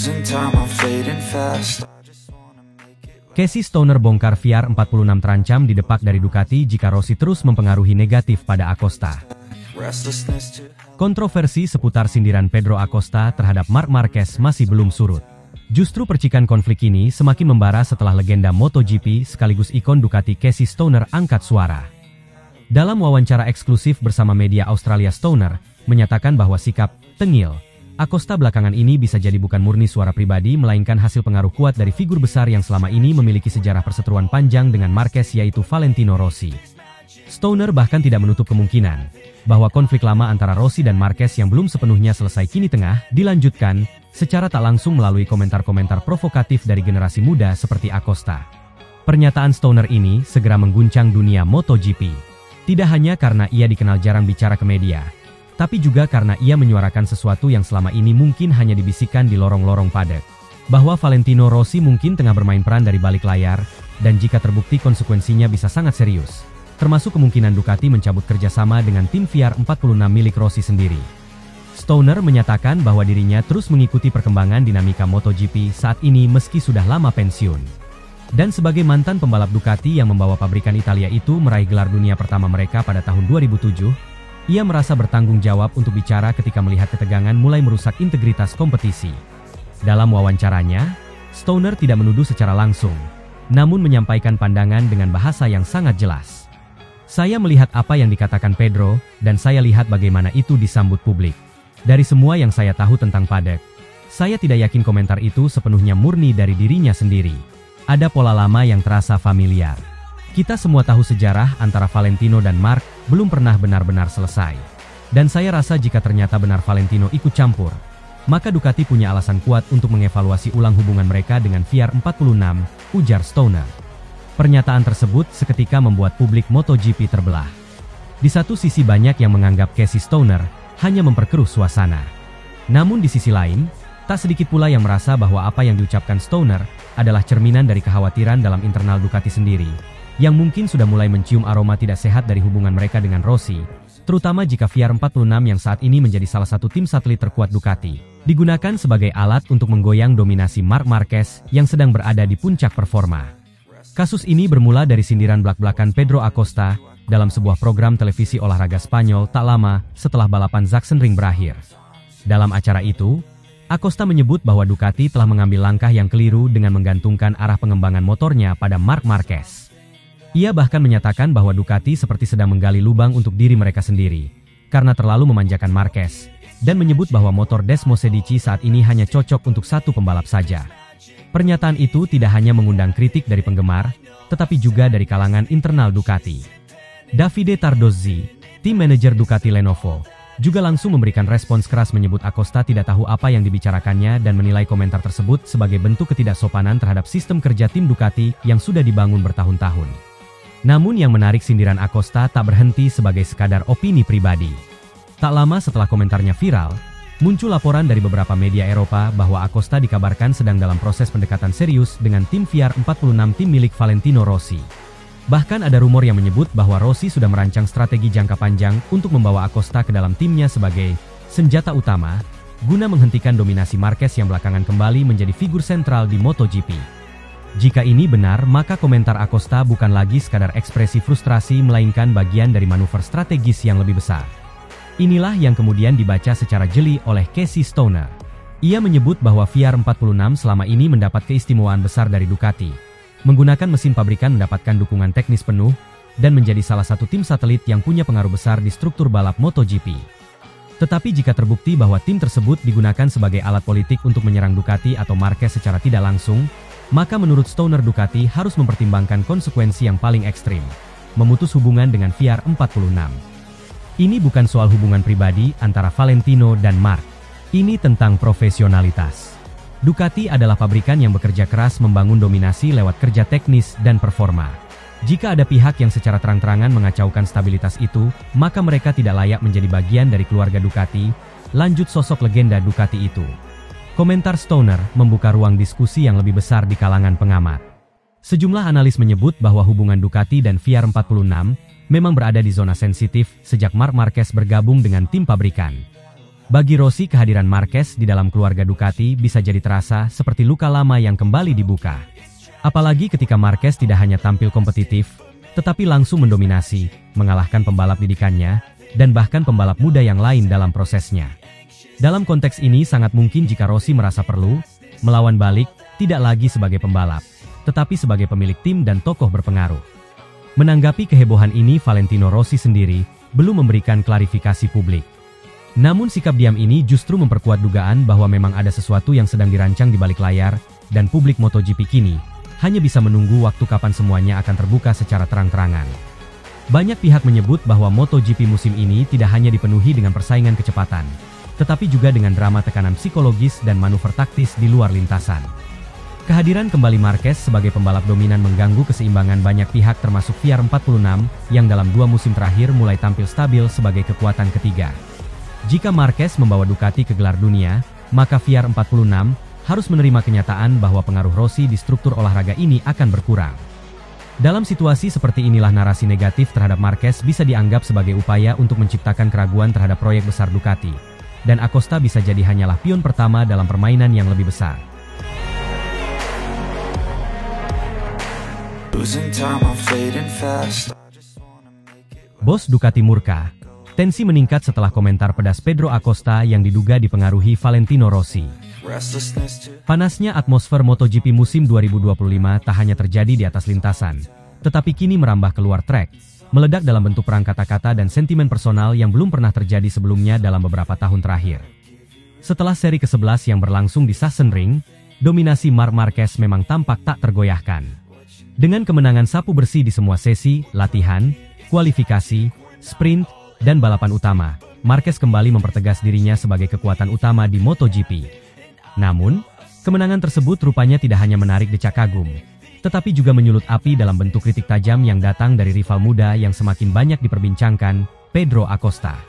losing time, I'm fading fast. Casey Stoner bongkar VR46 terancam didepak dari Ducati jika Rossi terus mempengaruhi negatif pada Acosta. Kontroversi seputar sindiran Pedro Acosta terhadap Marc Marquez masih belum surut. Justru percikan konflik ini semakin membara setelah legenda MotoGP sekaligus ikon Ducati Casey Stoner angkat suara. Dalam wawancara eksklusif bersama media Australia, Stoner menyatakan bahwa sikap "tengil" Acosta belakangan ini bisa jadi bukan murni suara pribadi melainkan hasil pengaruh kuat dari figur besar yang selama ini memiliki sejarah perseteruan panjang dengan Marquez, yaitu Valentino Rossi. Stoner bahkan tidak menutup kemungkinan bahwa konflik lama antara Rossi dan Marquez yang belum sepenuhnya selesai kini tengah dilanjutkan secara tak langsung melalui komentar-komentar provokatif dari generasi muda seperti Acosta. Pernyataan Stoner ini segera mengguncang dunia MotoGP. Tidak hanya karena ia dikenal jarang bicara ke media, tapi juga karena ia menyuarakan sesuatu yang selama ini mungkin hanya dibisikkan di lorong-lorong padek. Bahwa Valentino Rossi mungkin tengah bermain peran dari balik layar, dan jika terbukti konsekuensinya bisa sangat serius. Termasuk kemungkinan Ducati mencabut kerjasama dengan tim VR46 milik Rossi sendiri. Stoner menyatakan bahwa dirinya terus mengikuti perkembangan dinamika MotoGP saat ini meski sudah lama pensiun. Dan sebagai mantan pembalap Ducati yang membawa pabrikan Italia itu meraih gelar dunia pertama mereka pada tahun 2007, ia merasa bertanggung jawab untuk bicara ketika melihat ketegangan mulai merusak integritas kompetisi. Dalam wawancaranya, Stoner tidak menuduh secara langsung, namun menyampaikan pandangan dengan bahasa yang sangat jelas. Saya melihat apa yang dikatakan Pedro, dan saya lihat bagaimana itu disambut publik. Dari semua yang saya tahu tentang paddock, saya tidak yakin komentar itu sepenuhnya murni dari dirinya sendiri. Ada pola lama yang terasa familiar. Kita semua tahu sejarah antara Valentino dan Marc belum pernah benar-benar selesai. Dan saya rasa jika ternyata benar Valentino ikut campur, maka Ducati punya alasan kuat untuk mengevaluasi ulang hubungan mereka dengan VR46, ujar Stoner. Pernyataan tersebut seketika membuat publik MotoGP terbelah. Di satu sisi banyak yang menganggap Casey Stoner hanya memperkeruh suasana. Namun di sisi lain, tak sedikit pula yang merasa bahwa apa yang diucapkan Stoner adalah cerminan dari kekhawatiran dalam internal Ducati sendiri, yang mungkin sudah mulai mencium aroma tidak sehat dari hubungan mereka dengan Rossi, terutama jika VR46 yang saat ini menjadi salah satu tim satelit terkuat Ducati, digunakan sebagai alat untuk menggoyang dominasi Marc Marquez yang sedang berada di puncak performa. Kasus ini bermula dari sindiran belak-belakan Pedro Acosta dalam sebuah program televisi olahraga Spanyol tak lama setelah balapan Sachsenring berakhir. Dalam acara itu, Acosta menyebut bahwa Ducati telah mengambil langkah yang keliru dengan menggantungkan arah pengembangan motornya pada Marc Marquez. Ia bahkan menyatakan bahwa Ducati seperti sedang menggali lubang untuk diri mereka sendiri, karena terlalu memanjakan Marquez, dan menyebut bahwa motor Desmosedici saat ini hanya cocok untuk satu pembalap saja. Pernyataan itu tidak hanya mengundang kritik dari penggemar, tetapi juga dari kalangan internal Ducati. Davide Tardozzi, tim manajer Ducati Lenovo, juga langsung memberikan respons keras menyebut Acosta tidak tahu apa yang dibicarakannya dan menilai komentar tersebut sebagai bentuk ketidaksopanan terhadap sistem kerja tim Ducati yang sudah dibangun bertahun-tahun. Namun yang menarik, sindiran Acosta tak berhenti sebagai sekadar opini pribadi. Tak lama setelah komentarnya viral, muncul laporan dari beberapa media Eropa bahwa Acosta dikabarkan sedang dalam proses pendekatan serius dengan tim VR46 tim milik Valentino Rossi. Bahkan ada rumor yang menyebut bahwa Rossi sudah merancang strategi jangka panjang untuk membawa Acosta ke dalam timnya sebagai senjata utama, guna menghentikan dominasi Marquez yang belakangan kembali menjadi figur sentral di MotoGP. Jika ini benar, maka komentar Acosta bukan lagi sekadar ekspresi frustrasi melainkan bagian dari manuver strategis yang lebih besar. Inilah yang kemudian dibaca secara jeli oleh Casey Stoner. Ia menyebut bahwa VR46 selama ini mendapat keistimewaan besar dari Ducati, menggunakan mesin pabrikan mendapatkan dukungan teknis penuh, dan menjadi salah satu tim satelit yang punya pengaruh besar di struktur balap MotoGP. Tetapi jika terbukti bahwa tim tersebut digunakan sebagai alat politik untuk menyerang Ducati atau Marquez secara tidak langsung, maka menurut Stoner Ducati harus mempertimbangkan konsekuensi yang paling ekstrim, memutus hubungan dengan VR46. Ini bukan soal hubungan pribadi antara Valentino dan Marc. Ini tentang profesionalitas. Ducati adalah pabrikan yang bekerja keras membangun dominasi lewat kerja teknis dan performa. Jika ada pihak yang secara terang-terangan mengacaukan stabilitas itu, maka mereka tidak layak menjadi bagian dari keluarga Ducati, lanjut sosok legenda Ducati itu. Komentar Stoner membuka ruang diskusi yang lebih besar di kalangan pengamat. Sejumlah analis menyebut bahwa hubungan Ducati dan VR46 memang berada di zona sensitif sejak Marc Marquez bergabung dengan tim pabrikan. Bagi Rossi, kehadiran Marquez di dalam keluarga Ducati bisa jadi terasa seperti luka lama yang kembali dibuka. Apalagi ketika Marquez tidak hanya tampil kompetitif, tetapi langsung mendominasi, mengalahkan pembalap didikannya, dan bahkan pembalap muda yang lain dalam prosesnya. Dalam konteks ini sangat mungkin jika Rossi merasa perlu melawan balik, tidak lagi sebagai pembalap, tetapi sebagai pemilik tim dan tokoh berpengaruh. Menanggapi kehebohan ini, Valentino Rossi sendiri belum memberikan klarifikasi publik. Namun sikap diam ini justru memperkuat dugaan bahwa memang ada sesuatu yang sedang dirancang di balik layar, dan publik MotoGP kini hanya bisa menunggu waktu kapan semuanya akan terbuka secara terang-terangan. Banyak pihak menyebut bahwa MotoGP musim ini tidak hanya dipenuhi dengan persaingan kecepatan, tetapi juga dengan drama tekanan psikologis dan manuver taktis di luar lintasan. Kehadiran kembali Marquez sebagai pembalap dominan mengganggu keseimbangan banyak pihak termasuk VR46 yang dalam 2 musim terakhir mulai tampil stabil sebagai kekuatan ketiga. Jika Marquez membawa Ducati ke gelar dunia, maka VR46 harus menerima kenyataan bahwa pengaruh Rossi di struktur olahraga ini akan berkurang. Dalam situasi seperti inilah narasi negatif terhadap Marquez bisa dianggap sebagai upaya untuk menciptakan keraguan terhadap proyek besar Ducati, dan Acosta bisa jadi hanyalah pion pertama dalam permainan yang lebih besar. Bos Ducati murka. Tensi meningkat setelah komentar pedas Pedro Acosta yang diduga dipengaruhi Valentino Rossi. Panasnya atmosfer MotoGP musim 2025 tak hanya terjadi di atas lintasan, tetapi kini merambah keluar trek, meledak dalam bentuk perang kata-kata dan sentimen personal yang belum pernah terjadi sebelumnya dalam beberapa tahun terakhir. Setelah seri ke-11 yang berlangsung di Sachsenring, dominasi Marc Marquez memang tampak tak tergoyahkan. Dengan kemenangan sapu bersih di semua sesi, latihan, kualifikasi, sprint, dan balapan utama, Marquez kembali mempertegas dirinya sebagai kekuatan utama di MotoGP. Namun, kemenangan tersebut rupanya tidak hanya menarik decak kagum, tetapi juga menyulut api dalam bentuk kritik tajam yang datang dari rival muda yang semakin banyak diperbincangkan, Pedro Acosta.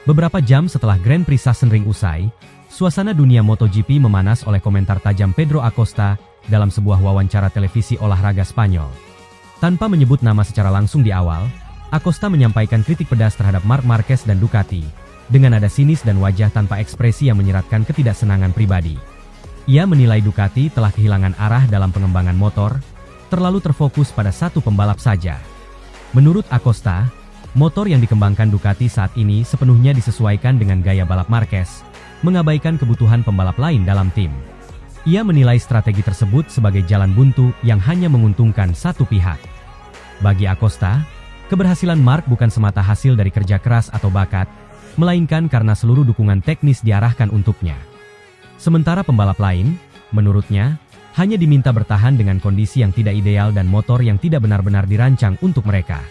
Beberapa jam setelah Grand Prix Sachsenring usai, suasana dunia MotoGP memanas oleh komentar tajam Pedro Acosta dalam sebuah wawancara televisi olahraga Spanyol. Tanpa menyebut nama secara langsung di awal, Acosta menyampaikan kritik pedas terhadap Marc Marquez dan Ducati, dengan nada sinis dan wajah tanpa ekspresi yang menyiratkan ketidaksenangan pribadi. Ia menilai Ducati telah kehilangan arah dalam pengembangan motor, terlalu terfokus pada satu pembalap saja. Menurut Acosta, motor yang dikembangkan Ducati saat ini sepenuhnya disesuaikan dengan gaya balap Marquez, mengabaikan kebutuhan pembalap lain dalam tim. Ia menilai strategi tersebut sebagai jalan buntu yang hanya menguntungkan satu pihak. Bagi Acosta, keberhasilan Marc bukan semata hasil dari kerja keras atau bakat, melainkan karena seluruh dukungan teknis diarahkan untuknya. Sementara pembalap lain, menurutnya, hanya diminta bertahan dengan kondisi yang tidak ideal dan motor yang tidak benar-benar dirancang untuk mereka.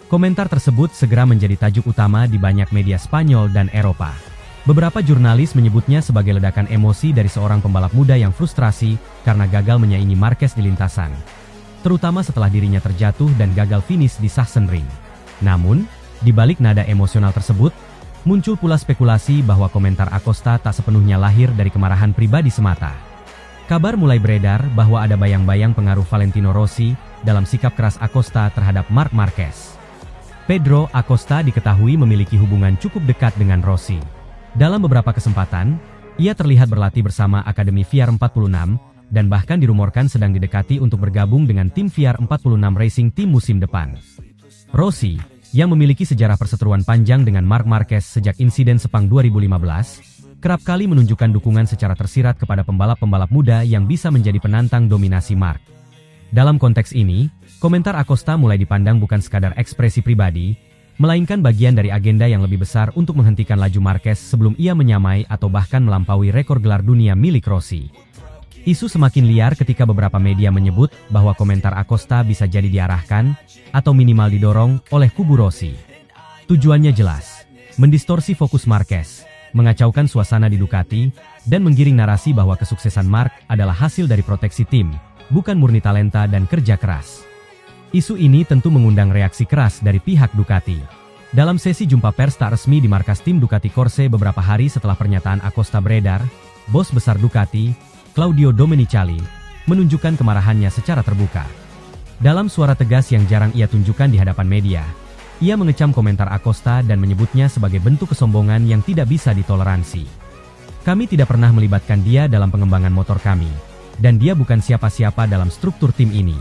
Komentar tersebut segera menjadi tajuk utama di banyak media Spanyol dan Eropa. Beberapa jurnalis menyebutnya sebagai ledakan emosi dari seorang pembalap muda yang frustrasi karena gagal menyaingi Marquez di lintasan, terutama setelah dirinya terjatuh dan gagal finish di Sachsenring. Namun, di balik nada emosional tersebut, muncul pula spekulasi bahwa komentar Acosta tak sepenuhnya lahir dari kemarahan pribadi semata. Kabar mulai beredar bahwa ada bayang-bayang pengaruh Valentino Rossi dalam sikap keras Acosta terhadap Marc Marquez. Pedro Acosta diketahui memiliki hubungan cukup dekat dengan Rossi. Dalam beberapa kesempatan, ia terlihat berlatih bersama Akademi VR46, dan bahkan dirumorkan sedang didekati untuk bergabung dengan tim VR46 Racing Team musim depan. Rossi, yang memiliki sejarah perseteruan panjang dengan Marc Marquez sejak insiden Sepang 2015, kerap kali menunjukkan dukungan secara tersirat kepada pembalap-pembalap muda yang bisa menjadi penantang dominasi Marc. Dalam konteks ini, komentar Acosta mulai dipandang bukan sekadar ekspresi pribadi, melainkan bagian dari agenda yang lebih besar untuk menghentikan laju Marquez sebelum ia menyamai atau bahkan melampaui rekor gelar dunia milik Rossi. Isu semakin liar ketika beberapa media menyebut bahwa komentar Acosta bisa jadi diarahkan, atau minimal didorong, oleh kubu Rossi. Tujuannya jelas, mendistorsi fokus Marquez, mengacaukan suasana di Ducati, dan menggiring narasi bahwa kesuksesan Marc adalah hasil dari proteksi tim, bukan murni talenta dan kerja keras. Isu ini tentu mengundang reaksi keras dari pihak Ducati. Dalam sesi jumpa pers tak resmi di markas tim Ducati Corse beberapa hari setelah pernyataan Acosta beredar, bos besar Ducati, Claudio Domenicali, menunjukkan kemarahannya secara terbuka. Dalam suara tegas yang jarang ia tunjukkan di hadapan media, Ia mengecam komentar Acosta dan menyebutnya sebagai bentuk kesombongan yang tidak bisa ditoleransi. Kami tidak pernah melibatkan dia dalam pengembangan motor kami, dan dia bukan siapa-siapa dalam struktur tim ini.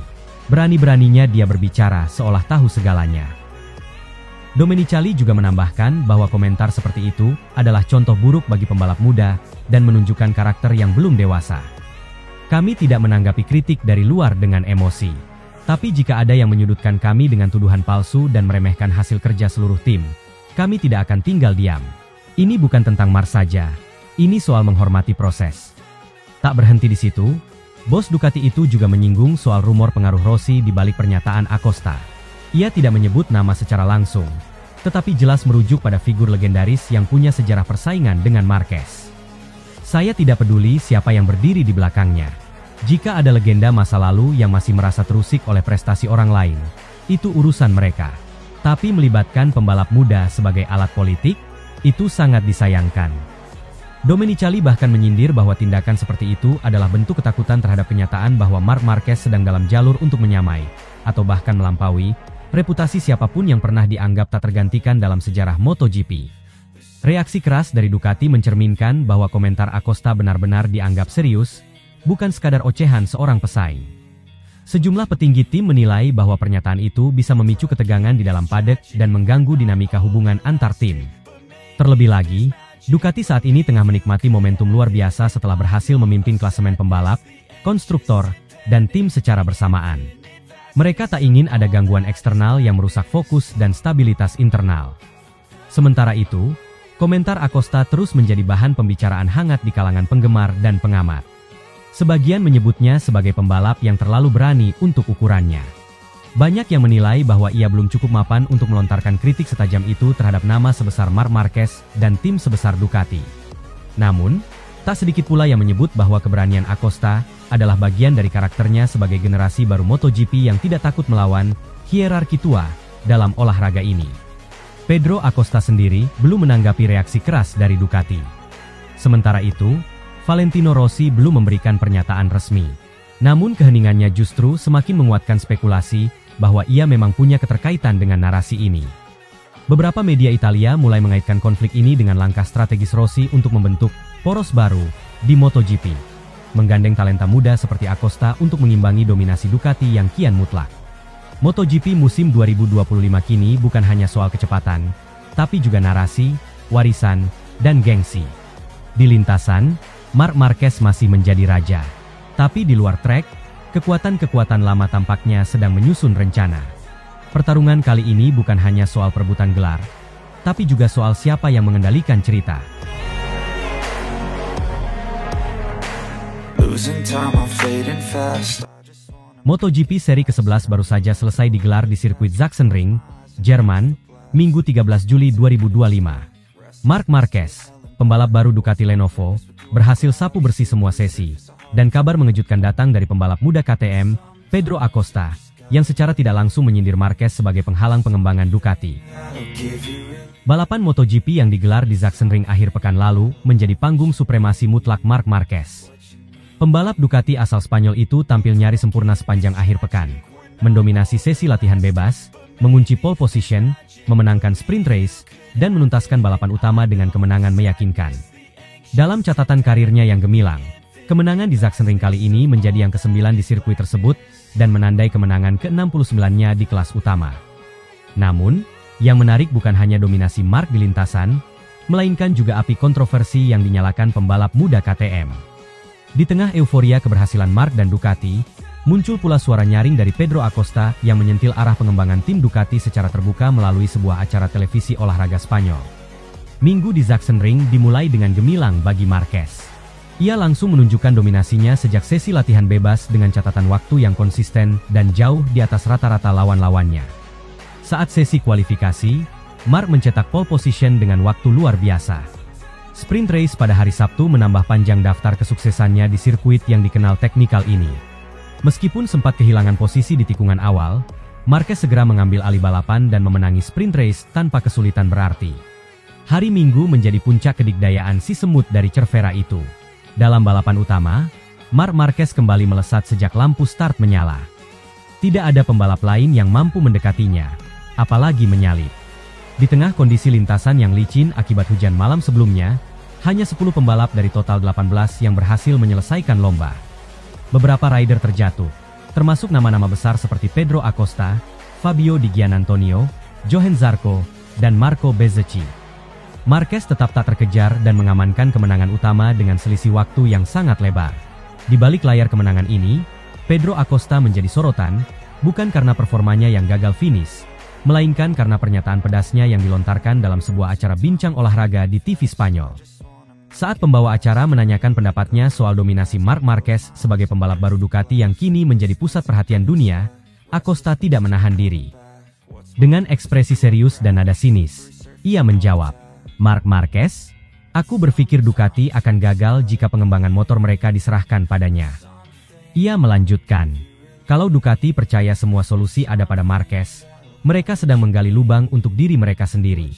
Berani-beraninya dia berbicara seolah tahu segalanya. Domenicali juga menambahkan bahwa komentar seperti itu adalah contoh buruk bagi pembalap muda dan menunjukkan karakter yang belum dewasa. Kami tidak menanggapi kritik dari luar dengan emosi. Tapi jika ada yang menyudutkan kami dengan tuduhan palsu dan meremehkan hasil kerja seluruh tim, kami tidak akan tinggal diam. Ini bukan tentang Mars saja, ini soal menghormati proses. Tak berhenti di situ, bos Ducati itu juga menyinggung soal rumor pengaruh Rossi di balik pernyataan Acosta. Ia tidak menyebut nama secara langsung, tetapi jelas merujuk pada figur legendaris yang punya sejarah persaingan dengan Marquez. Saya tidak peduli siapa yang berdiri di belakangnya. Jika ada legenda masa lalu yang masih merasa terusik oleh prestasi orang lain, itu urusan mereka. Tapi melibatkan pembalap muda sebagai alat politik, itu sangat disayangkan. Domenicali bahkan menyindir bahwa tindakan seperti itu adalah bentuk ketakutan terhadap kenyataan bahwa Marc Marquez sedang dalam jalur untuk menyamai, atau bahkan melampaui, reputasi siapapun yang pernah dianggap tak tergantikan dalam sejarah MotoGP. Reaksi keras dari Ducati mencerminkan bahwa komentar Acosta benar-benar dianggap serius, bukan sekadar ocehan seorang pesaing. Sejumlah petinggi tim menilai bahwa pernyataan itu bisa memicu ketegangan di dalam paddock dan mengganggu dinamika hubungan antar tim. Terlebih lagi, Ducati saat ini tengah menikmati momentum luar biasa setelah berhasil memimpin klasemen pembalap, konstruktor, dan tim secara bersamaan. Mereka tak ingin ada gangguan eksternal yang merusak fokus dan stabilitas internal. Sementara itu, komentar Acosta terus menjadi bahan pembicaraan hangat di kalangan penggemar dan pengamat. Sebagian menyebutnya sebagai pembalap yang terlalu berani untuk ukurannya. Banyak yang menilai bahwa ia belum cukup mapan untuk melontarkan kritik setajam itu terhadap nama sebesar Marc Marquez dan tim sebesar Ducati. Namun, tak sedikit pula yang menyebut bahwa keberanian Acosta adalah bagian dari karakternya sebagai generasi baru MotoGP yang tidak takut melawan hierarki tua dalam olahraga ini. Pedro Acosta sendiri belum menanggapi reaksi keras dari Ducati. Sementara itu, Valentino Rossi belum memberikan pernyataan resmi. Namun keheningannya justru semakin menguatkan spekulasi bahwa ia memang punya keterkaitan dengan narasi ini. Beberapa media Italia mulai mengaitkan konflik ini dengan langkah strategis Rossi untuk membentuk poros baru di MotoGP, menggandeng talenta muda seperti Acosta untuk mengimbangi dominasi Ducati yang kian mutlak. MotoGP musim 2025 kini bukan hanya soal kecepatan, tapi juga narasi, warisan, dan gengsi. Di lintasan, Marc Marquez masih menjadi raja. Tapi di luar trek, kekuatan-kekuatan lama tampaknya sedang menyusun rencana. Pertarungan kali ini bukan hanya soal perebutan gelar, tapi juga soal siapa yang mengendalikan cerita. MotoGP seri ke-11 baru saja selesai digelar di sirkuit Sachsenring, Jerman, Minggu 13 Juli 2025. Marc Marquez, pembalap baru Ducati Lenovo, berhasil sapu bersih semua sesi, dan kabar mengejutkan datang dari pembalap muda KTM, Pedro Acosta, yang secara tidak langsung menyindir Marquez sebagai penghalang pengembangan Ducati. Balapan MotoGP yang digelar di Sachsenring akhir pekan lalu menjadi panggung supremasi mutlak Marc Marquez. Pembalap Ducati asal Spanyol itu tampil nyaris sempurna sepanjang akhir pekan, mendominasi sesi latihan bebas, mengunci pole position, memenangkan sprint race, dan menuntaskan balapan utama dengan kemenangan meyakinkan. Dalam catatan karirnya yang gemilang, kemenangan di Sachsenring kali ini menjadi yang ke-9 di sirkuit tersebut dan menandai kemenangan ke-69-nya di kelas utama. Namun, yang menarik bukan hanya dominasi Marc di lintasan, melainkan juga api kontroversi yang dinyalakan pembalap muda KTM. Di tengah euforia keberhasilan Marc dan Ducati, muncul pula suara nyaring dari Pedro Acosta yang menyentil arah pengembangan tim Ducati secara terbuka melalui sebuah acara televisi olahraga Spanyol. Minggu di Sachsenring dimulai dengan gemilang bagi Marquez. Ia langsung menunjukkan dominasinya sejak sesi latihan bebas dengan catatan waktu yang konsisten dan jauh di atas rata-rata lawan-lawannya. Saat sesi kualifikasi, Marc mencetak pole position dengan waktu luar biasa. Sprint race pada hari Sabtu menambah panjang daftar kesuksesannya di sirkuit yang dikenal teknikal ini. Meskipun sempat kehilangan posisi di tikungan awal, Marquez segera mengambil alih balapan dan memenangi sprint race tanpa kesulitan berarti. Hari Minggu menjadi puncak kedikdayaan si semut dari Cervera itu. Dalam balapan utama, Marc Marquez kembali melesat sejak lampu start menyala. Tidak ada pembalap lain yang mampu mendekatinya. apalagi menyalip. Di tengah kondisi lintasan yang licin akibat hujan malam sebelumnya, hanya 10 pembalap dari total 18 yang berhasil menyelesaikan lomba. Beberapa rider terjatuh, termasuk nama-nama besar seperti Pedro Acosta, Fabio Di Giannantonio, Johann Zarco, dan Marco Bezzecchi. Marquez tetap tak terkejar dan mengamankan kemenangan utama dengan selisih waktu yang sangat lebar. Di balik layar kemenangan ini, Pedro Acosta menjadi sorotan, bukan karena performanya yang gagal finish, melainkan karena pernyataan pedasnya yang dilontarkan dalam sebuah acara bincang olahraga di TV Spanyol. Saat pembawa acara menanyakan pendapatnya soal dominasi Marc Marquez sebagai pembalap baru Ducati yang kini menjadi pusat perhatian dunia, Acosta tidak menahan diri. Dengan ekspresi serius dan nada sinis, ia menjawab, "Marc Marquez, aku berpikir Ducati akan gagal jika pengembangan motor mereka diserahkan padanya." Ia melanjutkan, "Kalau Ducati percaya semua solusi ada pada Marquez, mereka sedang menggali lubang untuk diri mereka sendiri."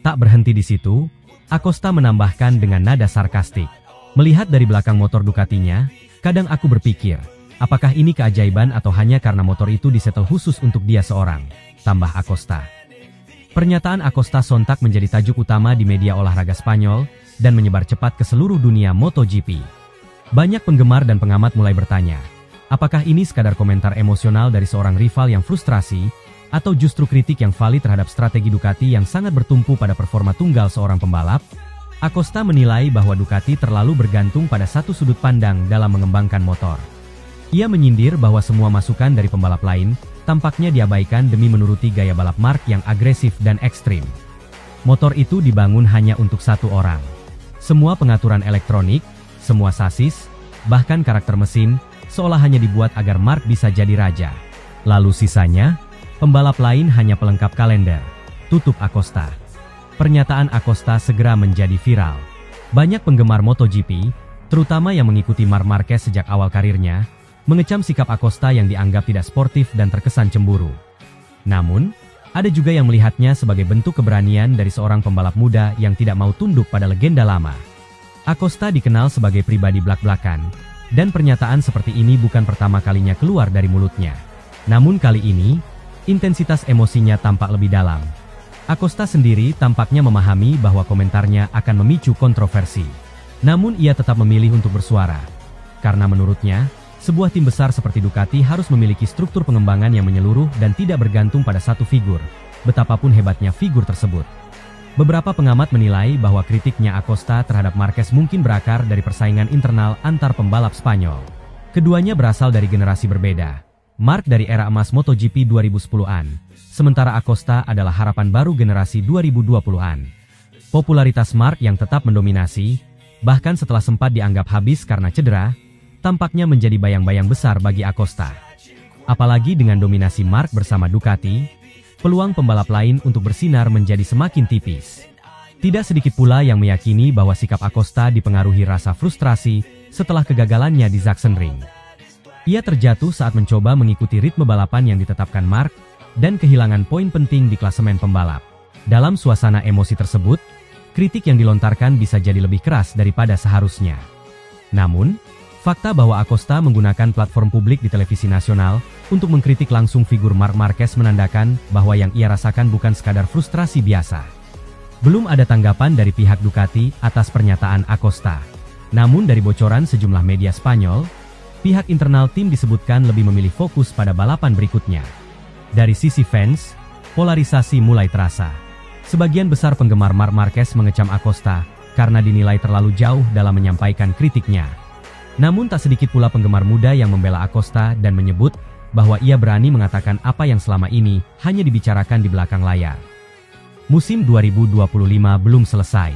Tak berhenti di situ, Acosta menambahkan dengan nada sarkastik, "Melihat dari belakang motor Ducatinya, kadang aku berpikir, apakah ini keajaiban atau hanya karena motor itu disetel khusus untuk dia seorang," tambah Acosta. Pernyataan Acosta sontak menjadi tajuk utama di media olahraga Spanyol dan menyebar cepat ke seluruh dunia MotoGP. Banyak penggemar dan pengamat mulai bertanya, apakah ini sekadar komentar emosional dari seorang rival yang frustrasi, atau justru kritik yang valid terhadap strategi Ducati yang sangat bertumpu pada performa tunggal seorang pembalap? Acosta menilai bahwa Ducati terlalu bergantung pada satu sudut pandang dalam mengembangkan motor. Ia menyindir bahwa semua masukan dari pembalap lain tampaknya diabaikan demi menuruti gaya balap Marc yang agresif dan ekstrim. Motor itu dibangun hanya untuk satu orang. Semua pengaturan elektronik, semua sasis, bahkan karakter mesin, seolah hanya dibuat agar Marc bisa jadi raja. Lalu sisanya, pembalap lain hanya pelengkap kalender, tutup Acosta. Pernyataan Acosta segera menjadi viral. Banyak penggemar MotoGP, terutama yang mengikuti Marc Marquez sejak awal karirnya, mengecam sikap Acosta yang dianggap tidak sportif dan terkesan cemburu. Namun, ada juga yang melihatnya sebagai bentuk keberanian dari seorang pembalap muda yang tidak mau tunduk pada legenda lama. Acosta dikenal sebagai pribadi blak-blakan, dan pernyataan seperti ini bukan pertama kalinya keluar dari mulutnya. Namun kali ini, intensitas emosinya tampak lebih dalam. Acosta sendiri tampaknya memahami bahwa komentarnya akan memicu kontroversi. Namun ia tetap memilih untuk bersuara. Karena menurutnya, sebuah tim besar seperti Ducati harus memiliki struktur pengembangan yang menyeluruh dan tidak bergantung pada satu figur, betapapun hebatnya figur tersebut. Beberapa pengamat menilai bahwa kritiknya Acosta terhadap Marquez mungkin berakar dari persaingan internal antar pembalap Spanyol. Keduanya berasal dari generasi berbeda. Marc dari era emas MotoGP 2010-an, sementara Acosta adalah harapan baru generasi 2020-an. Popularitas Marc yang tetap mendominasi, bahkan setelah sempat dianggap habis karena cedera, tampaknya menjadi bayang-bayang besar bagi Acosta. Apalagi dengan dominasi Marc bersama Ducati, peluang pembalap lain untuk bersinar menjadi semakin tipis. Tidak sedikit pula yang meyakini bahwa sikap Acosta dipengaruhi rasa frustrasi setelah kegagalannya di Sachsenring. Ia terjatuh saat mencoba mengikuti ritme balapan yang ditetapkan Marc, dan kehilangan poin penting di klasemen pembalap. Dalam suasana emosi tersebut, kritik yang dilontarkan bisa jadi lebih keras daripada seharusnya. Namun, fakta bahwa Acosta menggunakan platform publik di televisi nasional untuk mengkritik langsung figur Marc Marquez menandakan bahwa yang ia rasakan bukan sekadar frustrasi biasa. Belum ada tanggapan dari pihak Ducati atas pernyataan Acosta. Namun dari bocoran sejumlah media Spanyol, pihak internal tim disebutkan lebih memilih fokus pada balapan berikutnya. Dari sisi fans, polarisasi mulai terasa. Sebagian besar penggemar Marc Marquez mengecam Acosta karena dinilai terlalu jauh dalam menyampaikan kritiknya. Namun tak sedikit pula penggemar muda yang membela Acosta dan menyebut bahwa ia berani mengatakan apa yang selama ini hanya dibicarakan di belakang layar. Musim 2025 belum selesai.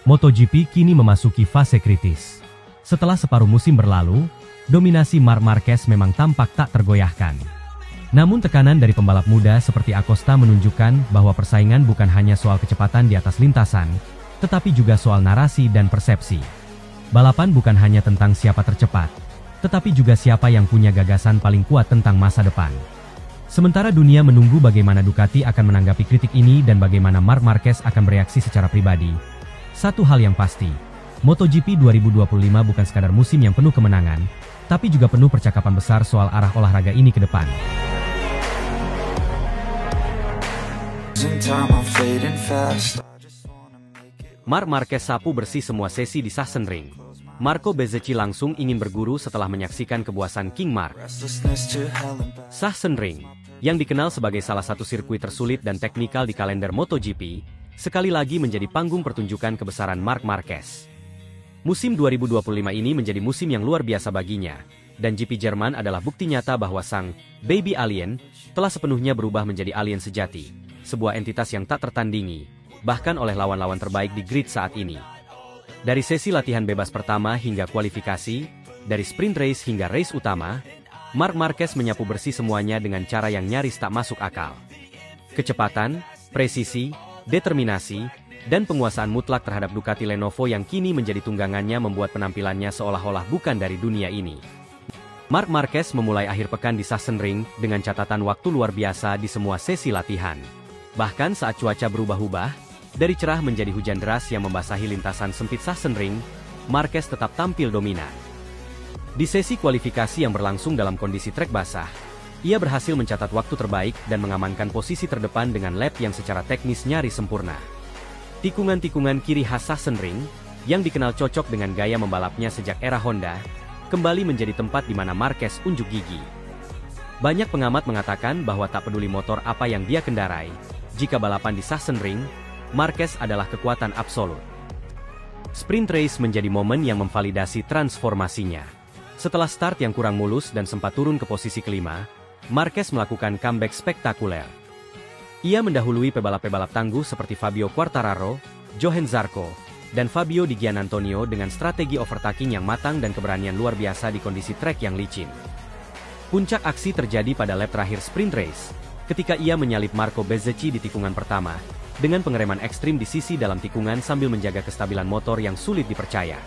MotoGP kini memasuki fase kritis. Setelah separuh musim berlalu, dominasi Marc Marquez memang tampak tak tergoyahkan. Namun tekanan dari pembalap muda seperti Acosta menunjukkan bahwa persaingan bukan hanya soal kecepatan di atas lintasan, tetapi juga soal narasi dan persepsi. Balapan bukan hanya tentang siapa tercepat, tetapi juga siapa yang punya gagasan paling kuat tentang masa depan. Sementara dunia menunggu bagaimana Ducati akan menanggapi kritik ini dan bagaimana Marc Marquez akan bereaksi secara pribadi. Satu hal yang pasti, MotoGP 2025 bukan sekadar musim yang penuh kemenangan, tapi juga penuh percakapan besar soal arah olahraga ini ke depan. losing time, I'm fading fast. Marc Marquez sapu bersih semua sesi di Sachsenring. Marco Bezzecchi langsung ingin berguru setelah menyaksikan kepuasan King Marc. Restlessness to hell and back. Sachsenring, yang dikenal sebagai salah satu sirkuit tersulit dan teknikal di kalender MotoGP, sekali lagi menjadi panggung pertunjukan kebesaran Marc Marquez. Musim 2025 ini menjadi musim yang luar biasa baginya, dan GP Jerman adalah bukti nyata bahwa sang Baby Alien telah sepenuhnya berubah menjadi alien sejati, sebuah entitas yang tak tertandingi, bahkan oleh lawan-lawan terbaik di grid saat ini. Dari sesi latihan bebas pertama hingga kualifikasi, dari sprint race hingga race utama, Marc Marquez menyapu bersih semuanya dengan cara yang nyaris tak masuk akal. Kecepatan, presisi, determinasi, dan penguasaan mutlak terhadap Ducati Lenovo yang kini menjadi tunggangannya membuat penampilannya seolah-olah bukan dari dunia ini. Marc Marquez memulai akhir pekan di Sachsenring dengan catatan waktu luar biasa di semua sesi latihan. Bahkan saat cuaca berubah-ubah, dari cerah menjadi hujan deras yang membasahi lintasan sempit Sachsenring, Marquez tetap tampil dominan. Di sesi kualifikasi yang berlangsung dalam kondisi trek basah, ia berhasil mencatat waktu terbaik dan mengamankan posisi terdepan dengan lap yang secara teknis nyaris sempurna. Tikungan-tikungan kiri khas Sachsenring, yang dikenal cocok dengan gaya membalapnya sejak era Honda, kembali menjadi tempat di mana Marquez unjuk gigi. Banyak pengamat mengatakan bahwa tak peduli motor apa yang dia kendarai, jika balapan di Sachsenring, Marquez adalah kekuatan absolut. Sprint race menjadi momen yang memvalidasi transformasinya. Setelah start yang kurang mulus dan sempat turun ke posisi kelima, Marquez melakukan comeback spektakuler. Ia mendahului pebalap-pebalap tangguh seperti Fabio Quartararo, Johann Zarco, dan Fabio Di Giannantonio dengan strategi overtaking yang matang dan keberanian luar biasa di kondisi trek yang licin. Puncak aksi terjadi pada lap terakhir sprint race, ketika ia menyalip Marco Bezzecchi di tikungan pertama, dengan pengereman ekstrim di sisi dalam tikungan sambil menjaga kestabilan motor yang sulit dipercaya.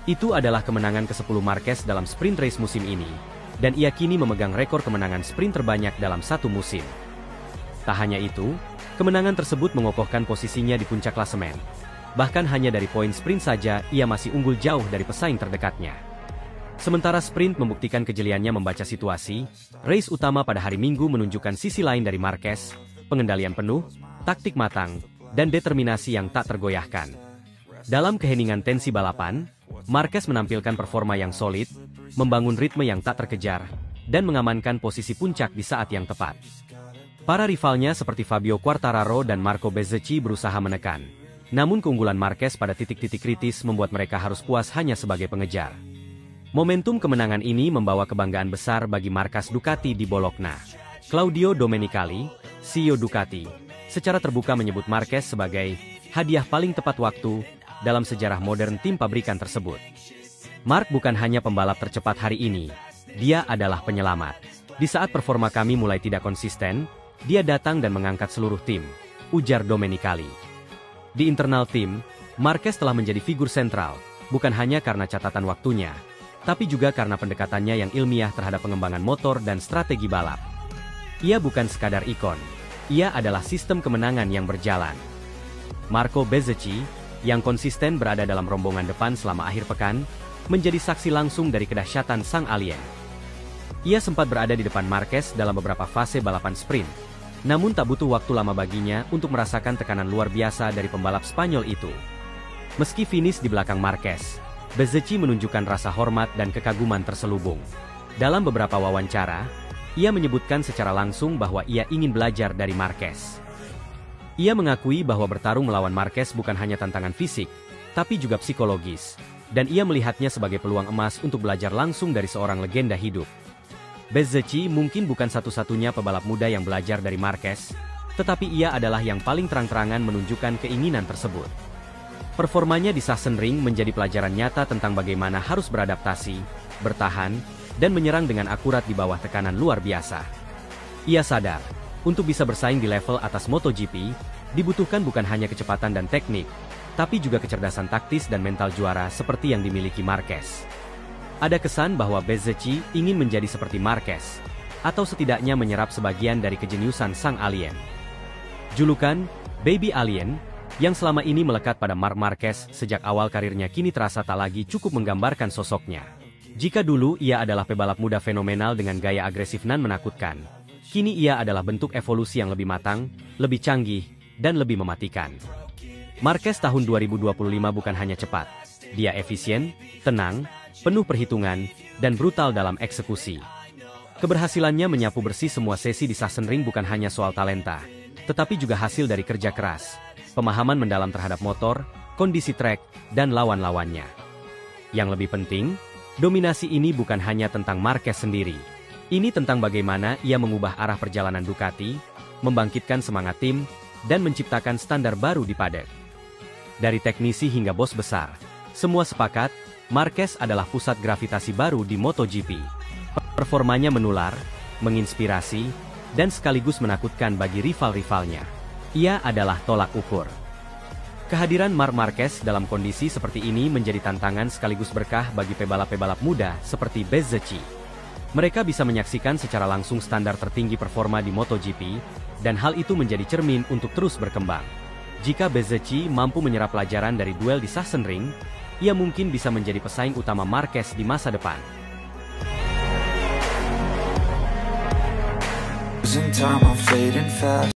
Itu adalah kemenangan ke-10 Marquez dalam sprint race musim ini, dan ia kini memegang rekor kemenangan sprint terbanyak dalam satu musim. Tak hanya itu, kemenangan tersebut mengokohkan posisinya di puncak klasemen. Bahkan hanya dari poin sprint saja, ia masih unggul jauh dari pesaing terdekatnya. Sementara sprint membuktikan kejeliannya membaca situasi, race utama pada hari Minggu menunjukkan sisi lain dari Marquez, pengendalian penuh, taktik matang, dan determinasi yang tak tergoyahkan. Dalam keheningan tensi balapan, Marquez menampilkan performa yang solid, membangun ritme yang tak terkejar, dan mengamankan posisi puncak di saat yang tepat. Para rivalnya seperti Fabio Quartararo dan Marco Bezzecchi berusaha menekan. Namun keunggulan Marquez pada titik-titik kritis membuat mereka harus puas hanya sebagai pengejar. Momentum kemenangan ini membawa kebanggaan besar bagi markas Ducati di Bologna. Claudio Domenicali, CEO Ducati, secara terbuka menyebut Marquez sebagai hadiah paling tepat waktu dalam sejarah modern tim pabrikan tersebut. Marc bukan hanya pembalap tercepat hari ini, dia adalah penyelamat. Di saat performa kami mulai tidak konsisten, dia datang dan mengangkat seluruh tim, ujar Domenicali. Di internal tim, Marquez telah menjadi figur sentral, bukan hanya karena catatan waktunya, tapi juga karena pendekatannya yang ilmiah terhadap pengembangan motor dan strategi balap. Ia bukan sekadar ikon, ia adalah sistem kemenangan yang berjalan. Marco Bezzecchi, yang konsisten berada dalam rombongan depan selama akhir pekan, menjadi saksi langsung dari kedahsyatan sang alien. Ia sempat berada di depan Marquez dalam beberapa fase balapan sprint, namun tak butuh waktu lama baginya untuk merasakan tekanan luar biasa dari pembalap Spanyol itu. Meski finish di belakang Marquez, Bezzecchi menunjukkan rasa hormat dan kekaguman terselubung. Dalam beberapa wawancara, ia menyebutkan secara langsung bahwa ia ingin belajar dari Marquez. Ia mengakui bahwa bertarung melawan Marquez bukan hanya tantangan fisik, tapi juga psikologis, dan ia melihatnya sebagai peluang emas untuk belajar langsung dari seorang legenda hidup. Bezzecchi mungkin bukan satu-satunya pebalap muda yang belajar dari Marquez, tetapi ia adalah yang paling terang-terangan menunjukkan keinginan tersebut. Performanya di Sachsenring menjadi pelajaran nyata tentang bagaimana harus beradaptasi, bertahan, dan menyerang dengan akurat di bawah tekanan luar biasa. Ia sadar, untuk bisa bersaing di level atas MotoGP, dibutuhkan bukan hanya kecepatan dan teknik, tapi juga kecerdasan taktis dan mental juara seperti yang dimiliki Marquez. Ada kesan bahwa Bezzecchi ingin menjadi seperti Marquez, atau setidaknya menyerap sebagian dari kejeniusan sang alien. Julukan Baby Alien, yang selama ini melekat pada Marc Marquez sejak awal karirnya kini terasa tak lagi cukup menggambarkan sosoknya. Jika dulu ia adalah pebalap muda fenomenal dengan gaya agresif nan menakutkan, Kini ia adalah bentuk evolusi yang lebih matang, lebih canggih, dan lebih mematikan. Marquez tahun 2025 bukan hanya cepat. Dia efisien, tenang, penuh perhitungan, dan brutal dalam eksekusi. Keberhasilannya menyapu bersih semua sesi di Sachsenring bukan hanya soal talenta, tetapi juga hasil dari kerja keras, pemahaman mendalam terhadap motor, kondisi trek, dan lawan-lawannya. Yang lebih penting, dominasi ini bukan hanya tentang Marquez sendiri. Ini tentang bagaimana ia mengubah arah perjalanan Ducati, membangkitkan semangat tim, dan menciptakan standar baru di paddock. Dari teknisi hingga bos besar, semua sepakat, Marquez adalah pusat gravitasi baru di MotoGP. Performanya menular, menginspirasi, dan sekaligus menakutkan bagi rival-rivalnya. Ia adalah tolak ukur. Kehadiran Marc Marquez dalam kondisi seperti ini menjadi tantangan sekaligus berkah bagi pebalap-pebalap muda seperti Bezzecchi. Mereka bisa menyaksikan secara langsung standar tertinggi performa di MotoGP, dan hal itu menjadi cermin untuk terus berkembang. Jika Bezzecchi mampu menyerap pelajaran dari duel di Sachsenring, ia mungkin bisa menjadi pesaing utama Marquez di masa depan. Losing time, I'm fading fast.